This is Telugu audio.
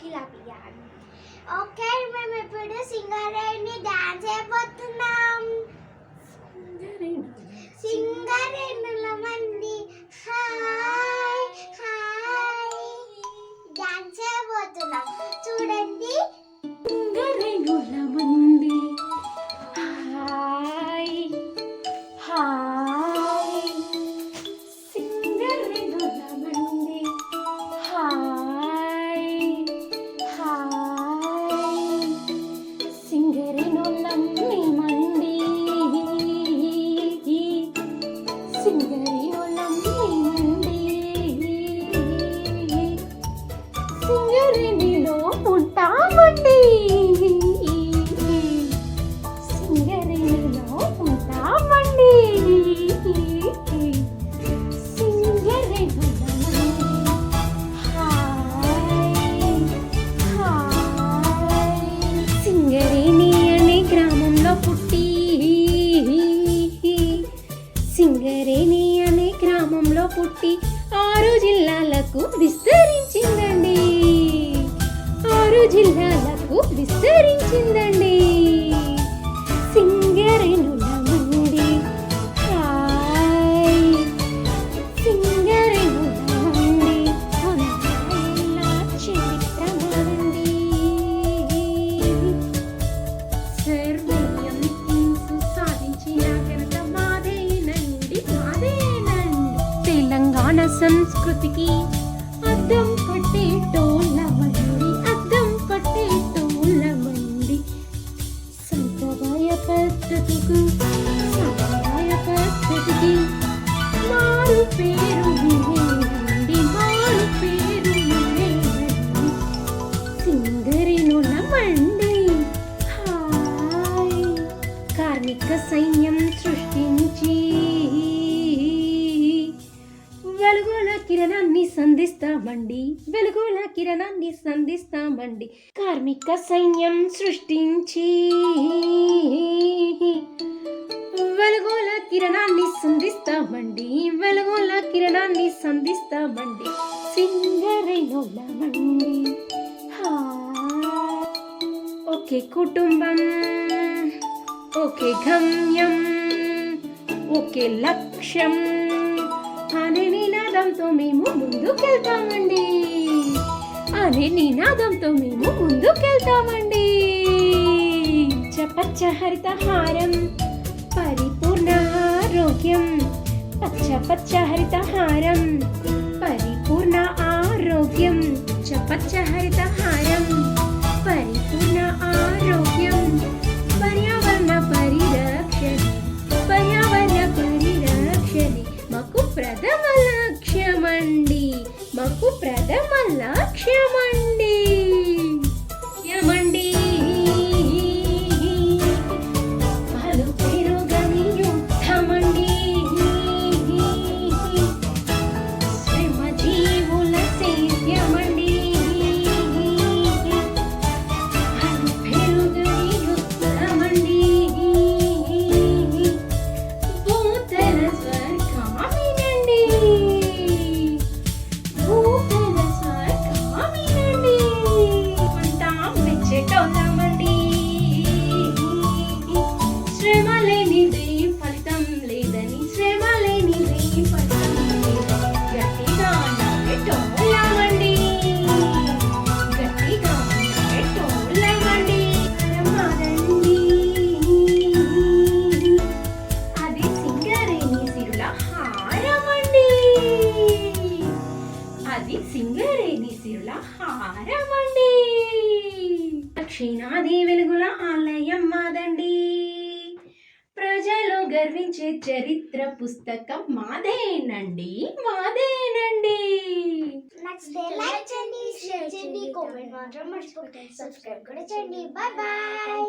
అఖిల పియాని. ఓకే, మేము ఇప్పుడు సింగరేణి డాన్స్ అయిపోతున్నాం. సింగరేణుల మంది హాయ్ హాయ్ డాన్స్ అయిపోతున్నాం చూడండి. సింగరేణుల మంది హాయ్ హాయ్ సింగరేణుల మంది హాయ్ హాయ్ సింగరేణుల మంది సింగరేణుల మంది సింగరేణిలో ఉంటామండి. సింగరేణిలో ఉంటామండి. సింగరేణుల హాయ్ హాయ్ సింగరేణి అనే గ్రామంలో పుట్టి సింగరేణి అనే గ్రామంలో పుట్టి 6 జిల్లాలకు విస్తరించిందండి. 6 జిల్లాలకు విస్తరించిందండి. సింగరేణుల మంది హాయ్ సింగరేణుల మంది వందేళ్ల చరిత్రమండి. సర్వేయం సాధించిన ఘనత మాదేనండి మాదేనండి. తెలంగాణ సంస్కృతికి అద్దం పట్టేటోళ్ళమండి. అద్దం పట్టేటోళ్ళమండి. సంప్రదాయ పద్ధతికి మారు పేరు మీరేనండి. మారు పేరు మీరేనండి. సింగరేణుల మండి హాయ్ కార్మిక సైన్యం సృష్టించి వెలుగుల కిరణాన్ని సంధిస్తామండి. వెలుగుల కిరణాన్ని సంధిస్తామండి. కార్మిక సైన్యం సృష్టించి వెలుగుల కిరణాన్ని సంధిస్తామండి. వెలుగుల కిరణాన్ని సంధిస్తామండి. సింగరేణుల మంది హాయ్ ఒకే కుటుంబం ఒకే గమ్యం ఒకే లక్ష్యం అనే నినాదంతో మేము ముందుకెళ్తామండి. అనే నినాదంతో మేము ముందుకెళ్తామండి. పచ్చ హరితహారం పరిపూర్ణ ఆరోగ్యం. పచ్చ పచ్చ హరితహారం పరిపూర్ణ ఆరోగ్యం. పచ్చ హరితహారం పరిపూర్ణ ఆరోగ్యం. పర్యావరణ పరిరక్షణ పర్యావరణ పరిరక్షణ మాకు ప్రథమ లక్ష్యమండి. మాకు ప్రథమ లక్ష్యమండి. యమండి పలు పెరుగని యుద్ధమండి. శ్రమజీవుల సేద్యమండి. పలు పెరుగని యుద్ధమండి. భూతల స్వర్గమినండి. భూతల స్వర్గమినండి. ఉంటాం మెచ్చేటోళ్ళమండి. శ్రమ లేనిదే ఫలితం లేదని శ్రమ లేనిదే ఫలితం లేదని గట్టిగా నవ్వేటోళ్ళమండి. గట్టిగా నవ్వేటోళ్ళమండి. మాదండి అది సింగరేణి సిరుల హారమండి. అది సింగరేణి సిరుల హారమండి. దక్షిణాది వెలుగుల ఆలయం మాదండి. ప్రజలు గర్వించే చరిత్ర పుస్తకం మాదేనండి మాదేనండి. నెక్స్ట్ డే లైక్ చేయండి, షేర్ చేయండి, కామెంట్ మాత్రం మర్చిపోకండి. సబ్స్క్రైబ్ కూడా చేయండి. Bye bye.